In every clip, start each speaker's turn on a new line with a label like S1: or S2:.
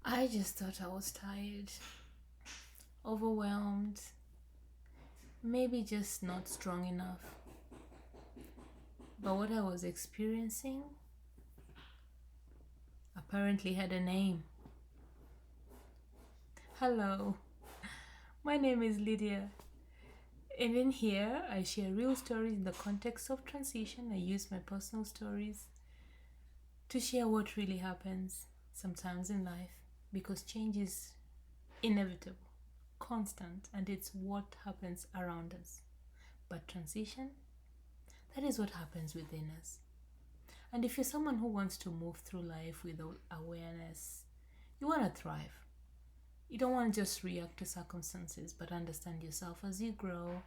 S1: I just thought I was tired, overwhelmed, maybe just not strong enough. But what I was experiencing apparently had a name. Hello, my name is Lydia, and in here I share real stories in the context of transition. I use my personal stories to share what really happens sometimes in life because change is inevitable, constant, and it's what happens around us. But transition, that is what happens within us. And if you're someone who wants to move through life with awareness, you want to thrive. You don't want to just react to circumstances, but understand yourself as you grow.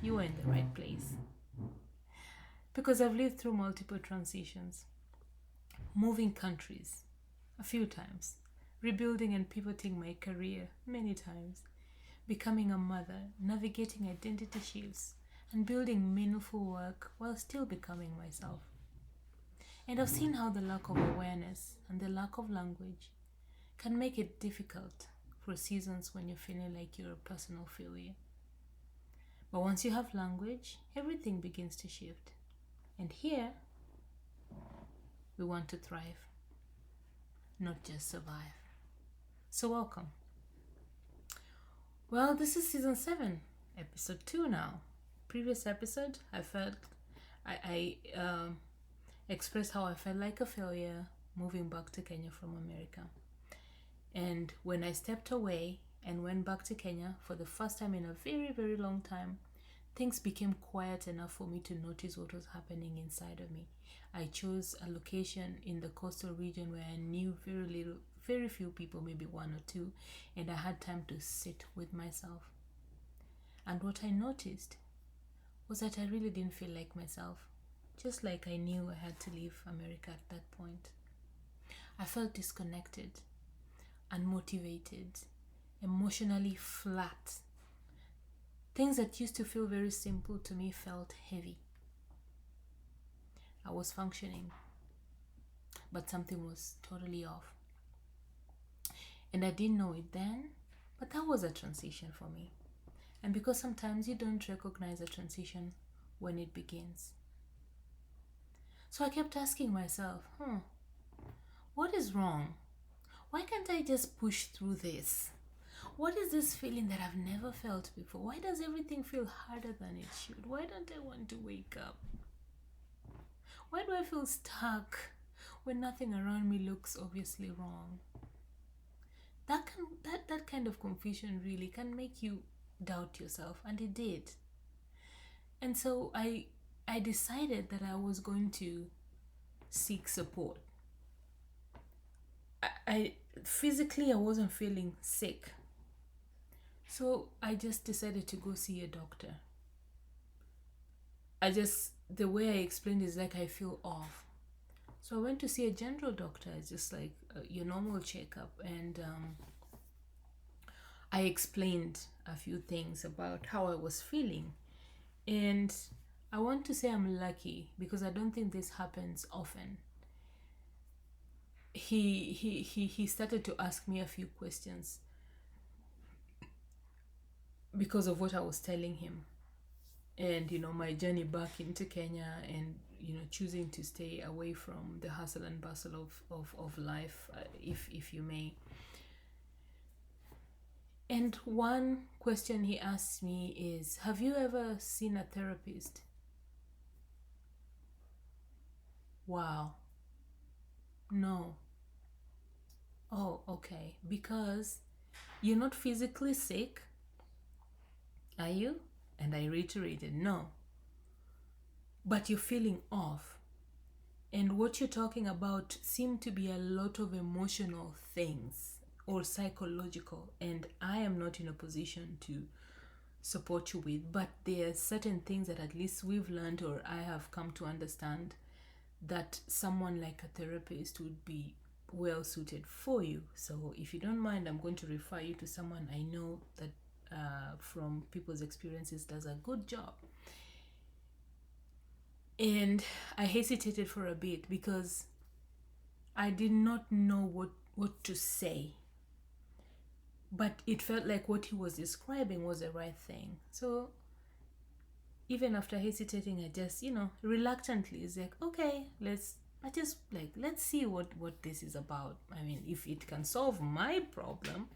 S1: You are in the right place. Because I've lived through multiple transitions, moving countries a few times, rebuilding and pivoting my career many times, becoming a mother, navigating identity shifts, and building meaningful work while still becoming myself. And I've seen how the lack of awareness and the lack of language can make it difficult for seasons when you're feeling like you're a personal failure. But once you have language, everything begins to shift. And here, we want to thrive, not just survive. So, welcome. Well, this is season 7, episode 2 now. Previous episode, I expressed how I felt like a failure moving back to Kenya from America. And when I stepped away and went back to Kenya for the first time in a very, very long time, things became quiet enough for me to notice what was happening inside of me. I chose a location in the coastal region where I knew very few people, maybe one or two, and I had time to sit with myself. And what I noticed was that I really didn't feel like myself, just like I knew I had to leave America at that point. I felt disconnected, unmotivated, emotionally flat. Things that used to feel very simple to me felt heavy. I was functioning, but something was totally off. And I didn't know it then, but that was a transition for me. And because sometimes you don't recognize a transition when it begins. So I kept asking myself, what is wrong? Why can't I just push through this? What is this feeling that I've never felt before? Why does everything feel harder than it should? Why don't I want to wake up? Why do I feel stuck when nothing around me looks obviously wrong? That kind of confusion really can make you doubt yourself, and it did. And so I decided that I was going to seek support. I physically I wasn't feeling sick. So I just decided to go see a doctor. The way I explained is like I feel off. So I went to see a general doctor. It's just like your normal checkup. And I explained a few things about how I was feeling. And I want to say I'm lucky because I don't think this happens often. He started to ask me a few questions because of what I was telling him. And my journey back into Kenya, and choosing to stay away from the hustle and bustle of life, if you may. And one question he asked me is, have you ever seen a therapist? Wow. No. Oh, okay. Because you're not physically sick, are you? And I reiterated, no. But you're feeling off. And what you're talking about seem to be a lot of emotional things or psychological. And I am not in a position to support you with. But there are certain things that at least we've learned, or I have come to understand, that someone like a therapist would be well suited for you. So if you don't mind, I'm going to refer you to someone I know that from people's experiences does a good job. And I hesitated for a bit because I did not know what to say. but it felt like what he was describing was the right thing. So even after hesitating, I just, reluctantly, it's like, okay, let's see what this is about. I mean, if it can solve my problem,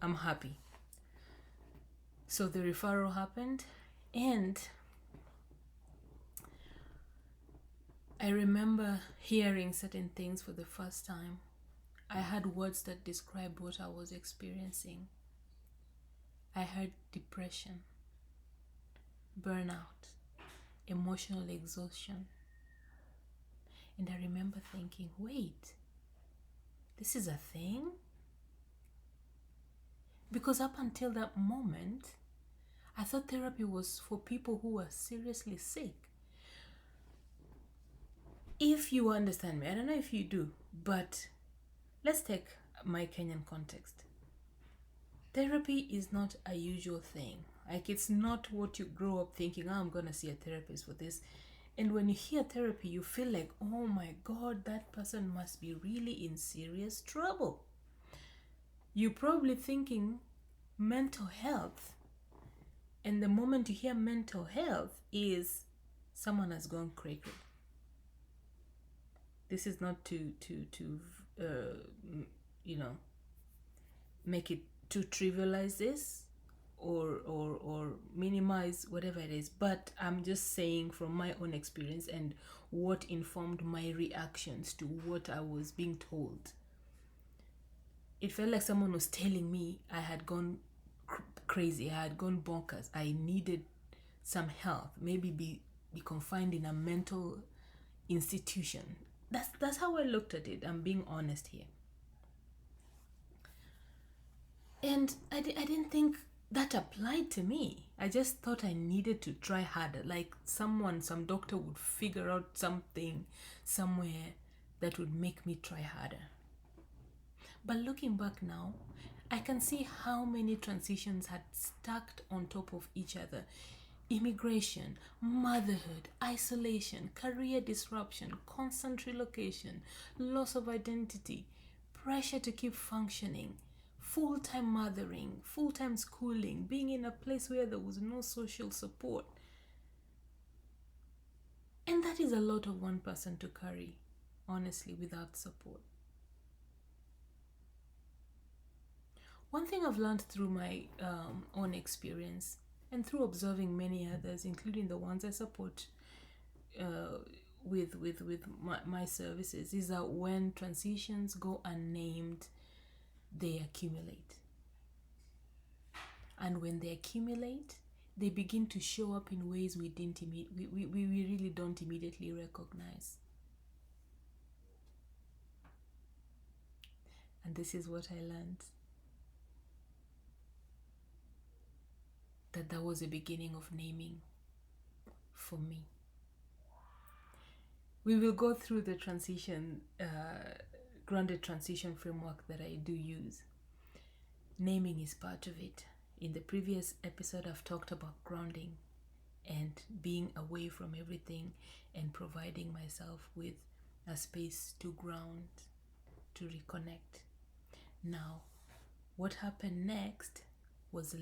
S1: I'm happy. So the referral happened, and I remember hearing certain things for the first time. I had words that described what I was experiencing. I heard depression, burnout, emotional exhaustion. And I remember thinking, wait, this is a thing? Because up until that moment, I thought therapy was for people who were seriously sick. If you understand me, I don't know if you do, but let's take my Kenyan context. Therapy is not a usual thing. Like, it's not what you grow up thinking, I'm going to see a therapist for this. And when you hear therapy, you feel like, oh my God, that person must be really in serious trouble. You're probably thinking mental health. And the moment you hear mental health is someone has gone crazy. This is not to make it to trivialize this or minimize whatever it is, but I'm just saying from my own experience and what informed my reactions to what I was being told. It felt like someone was telling me I had gone crazy, I had gone bonkers, I needed some help, maybe be confined in a mental institution. That's how I looked at it. I'm being honest here. And I didn't think that applied to me. I just thought I needed to try harder. Like some doctor would figure out something somewhere that would make me try harder. But looking back now, I can see how many transitions had stacked on top of each other. Immigration, motherhood, isolation, career disruption, constant relocation, loss of identity, pressure to keep functioning, full-time mothering, full-time schooling, being in a place where there was no social support. And that is a lot of one person to carry, honestly, without support. One thing I've learned through my own experience and through observing many others, including the ones I support with my services, is that when transitions go unnamed, they accumulate. And when they accumulate, they begin to show up in ways we really don't immediately recognize. And this is what I learned. That was the beginning of naming for me. We will go through the grounded transition framework that I do use. Naming is part of it. In the previous episode, I've talked about grounding and being away from everything and providing myself with a space to ground, to reconnect. Now, what happened next was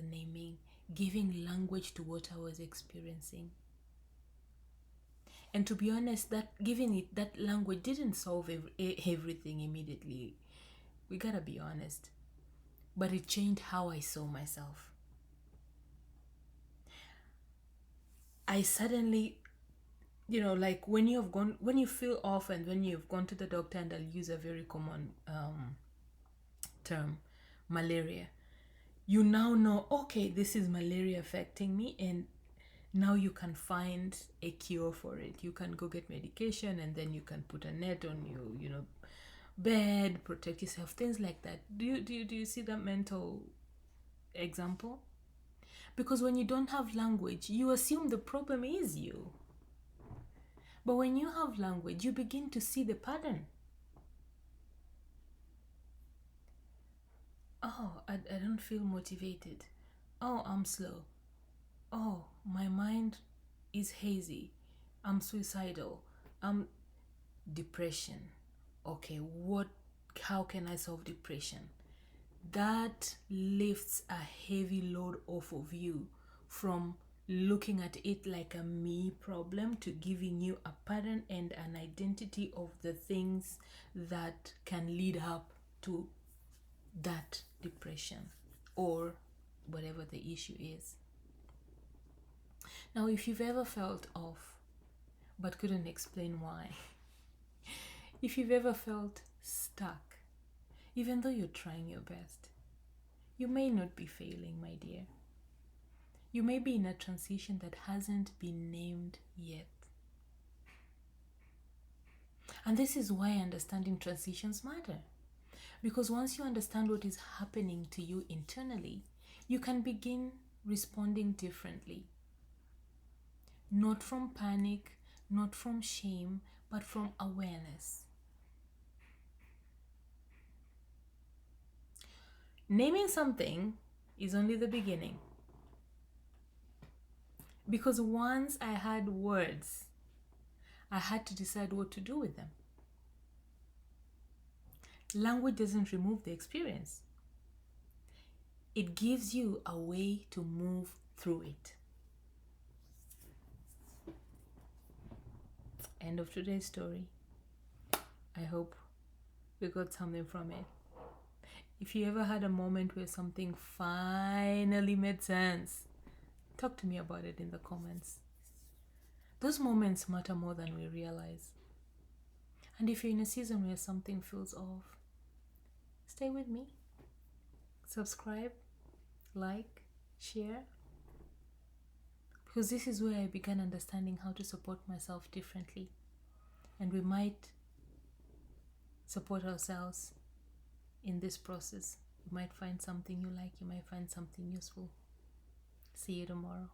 S1: naming, giving language to what I was experiencing. And to be honest, that giving it that language didn't solve everything immediately. We gotta be honest. But it changed how I saw myself. I suddenly, like when you feel off and when you've gone to the doctor, and I'll use a very common term, malaria. You now know, okay, this is malaria affecting me, and now you can find a cure for it. You can go get medication, and then you can put a net on your, bed, protect yourself, things like that. Do you see that mental example? Because when you don't have language, you assume the problem is you. But when you have language, you begin to see the pattern. Oh, I don't feel motivated. Oh, I'm slow. Oh, my mind is hazy. I'm suicidal. I'm depression. Okay, how can I solve depression? that lifts a heavy load off of you from looking at it like a me problem to giving you a pattern and an identity of the things that can lead up to that depression or whatever the issue is. Now, if you've ever felt off but couldn't explain why, if you've ever felt stuck, even though you're trying your best, you may not be failing, my dear. You may be in a transition that hasn't been named yet. And this is why understanding transitions matter. Because once you understand what is happening to you internally, you can begin responding differently. Not from panic, not from shame, but from awareness. Naming something is only the beginning. Because once I had words, I had to decide what to do with them. Language doesn't remove the experience. It gives you a way to move through it. End of today's story. I hope we got something from it. If you ever had a moment where something finally made sense, talk to me about it in the comments. Those moments matter more than we realize. And if you're in a season where something feels off, stay with me. Subscribe, like, share. Because this is where I began understanding how to support myself differently. And we might support ourselves in this process. You might find something you like, you might find something useful. See you tomorrow.